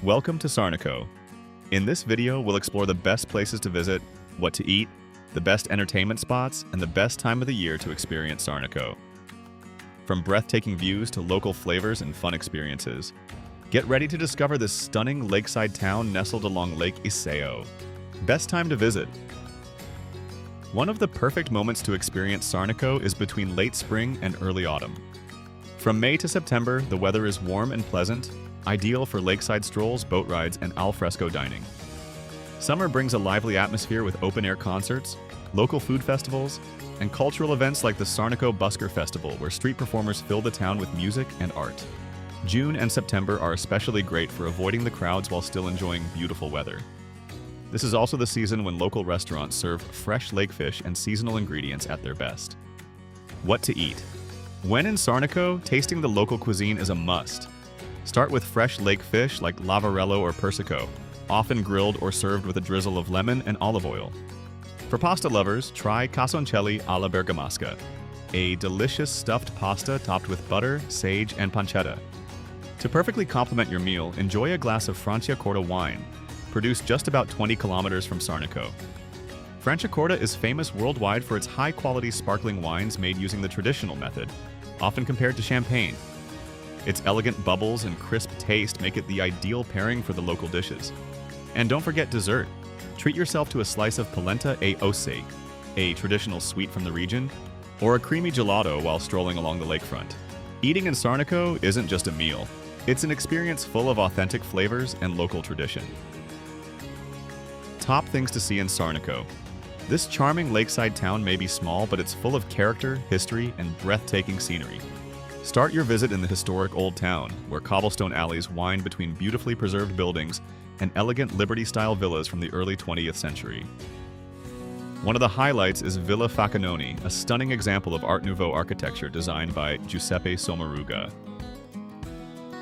Welcome to Sarnico. In this video, we'll explore the best places to visit, what to eat, the best entertainment spots, and the best time of the year to experience Sarnico. From breathtaking views to local flavors and fun experiences, get ready to discover this stunning lakeside town nestled along Lake Iseo. Best time to visit. One of the perfect moments to experience Sarnico is between late spring and early autumn. From May to September, the weather is warm and pleasant, ideal for lakeside strolls, boat rides, and al fresco dining. Summer brings a lively atmosphere with open-air concerts, local food festivals, and cultural events like the Sarnico Busker Festival, where street performers fill the town with music and art. June and September are especially great for avoiding the crowds while still enjoying beautiful weather. This is also the season when local restaurants serve fresh lake fish and seasonal ingredients at their best. What to eat? When in Sarnico, tasting the local cuisine is a must. Start with fresh lake fish like lavarello or persico, often grilled or served with a drizzle of lemon and olive oil. For pasta lovers, try casoncelli alla bergamasca, a delicious stuffed pasta topped with butter, sage, and pancetta. To perfectly complement your meal, enjoy a glass of Franciacorta wine, produced just about 20 kilometers from Sarnico. Franciacorta is famous worldwide for its high-quality sparkling wines made using the traditional method, often compared to champagne. Its elegant bubbles and crisp taste make it the ideal pairing for the local dishes. And don't forget dessert. Treat yourself to a slice of polenta e osse, a traditional sweet from the region, or a creamy gelato while strolling along the lakefront. Eating in Sarnico isn't just a meal. It's an experience full of authentic flavors and local tradition. Top things to see in Sarnico. This charming lakeside town may be small, but it's full of character, history, and breathtaking scenery. Start your visit in the historic Old Town, where cobblestone alleys wind between beautifully preserved buildings and elegant Liberty-style villas from the early 20th century. One of the highlights is Villa Faccanoni, a stunning example of Art Nouveau architecture designed by Giuseppe Sommaruga.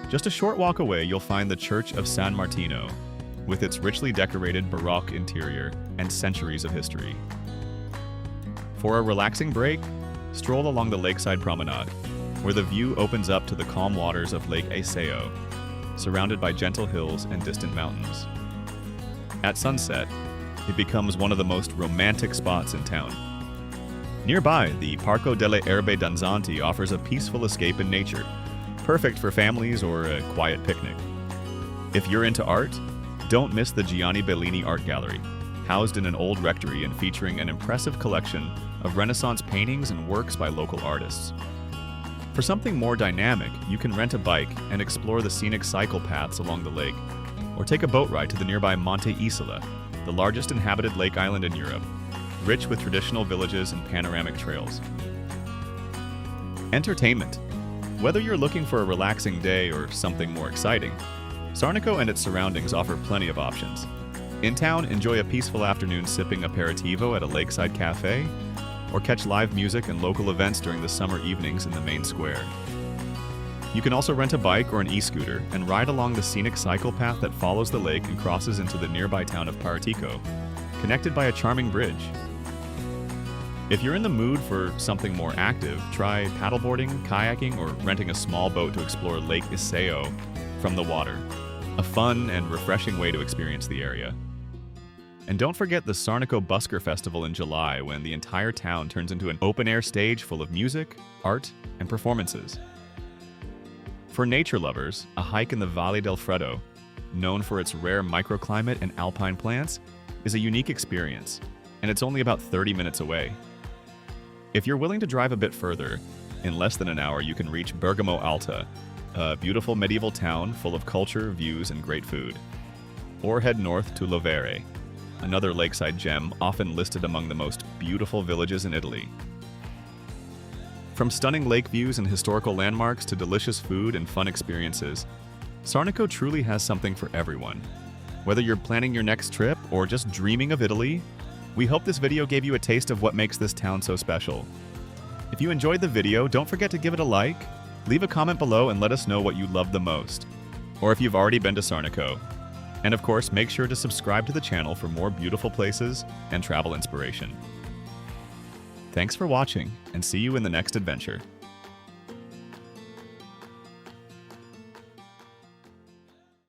Just a short walk away, you'll find the Church of San Martino, with its richly decorated Baroque interior and centuries of history. For a relaxing break, stroll along the lakeside promenade, where the view opens up to the calm waters of Lake Iseo, surrounded by gentle hills and distant mountains. At sunset, it becomes one of the most romantic spots in town. Nearby, the Parco delle Erbe Danzanti offers a peaceful escape in nature, perfect for families or a quiet picnic. If you're into art, don't miss the Gianni Bellini Art Gallery, housed in an old rectory and featuring an impressive collection of Renaissance paintings and works by local artists. For something more dynamic, you can rent a bike and explore the scenic cycle paths along the lake, or take a boat ride to the nearby Monte Isola, the largest inhabited lake island in Europe, rich with traditional villages and panoramic trails. Entertainment. Whether you're looking for a relaxing day or something more exciting, Sarnico and its surroundings offer plenty of options. In town, enjoy a peaceful afternoon sipping aperitivo at a lakeside cafe, or catch live music and local events during the summer evenings in the main square. You can also rent a bike or an e-scooter and ride along the scenic cycle path that follows the lake and crosses into the nearby town of Paratico, connected by a charming bridge. If you're in the mood for something more active, try paddleboarding, kayaking, or renting a small boat to explore Lake Iseo from the water, a fun and refreshing way to experience the area. And don't forget the Sarnico Busker Festival in July, when the entire town turns into an open-air stage full of music, art, and performances. For nature lovers, a hike in the Valle del Freddo, known for its rare microclimate and alpine plants, is a unique experience, and it's only about 30 minutes away. If you're willing to drive a bit further, in less than an hour you can reach Bergamo Alta, a beautiful medieval town full of culture, views, and great food. Or head north to Lovere, another lakeside gem often listed among the most beautiful villages in Italy. From stunning lake views and historical landmarks to delicious food and fun experiences, Sarnico truly has something for everyone. Whether you're planning your next trip or just dreaming of Italy, we hope this video gave you a taste of what makes this town so special. If you enjoyed the video, don't forget to give it a like, leave a comment below and let us know what you loved the most, or if you've already been to Sarnico. And of course, make sure to subscribe to the channel for more beautiful places and travel inspiration. Thanks for watching, and see you in the next adventure.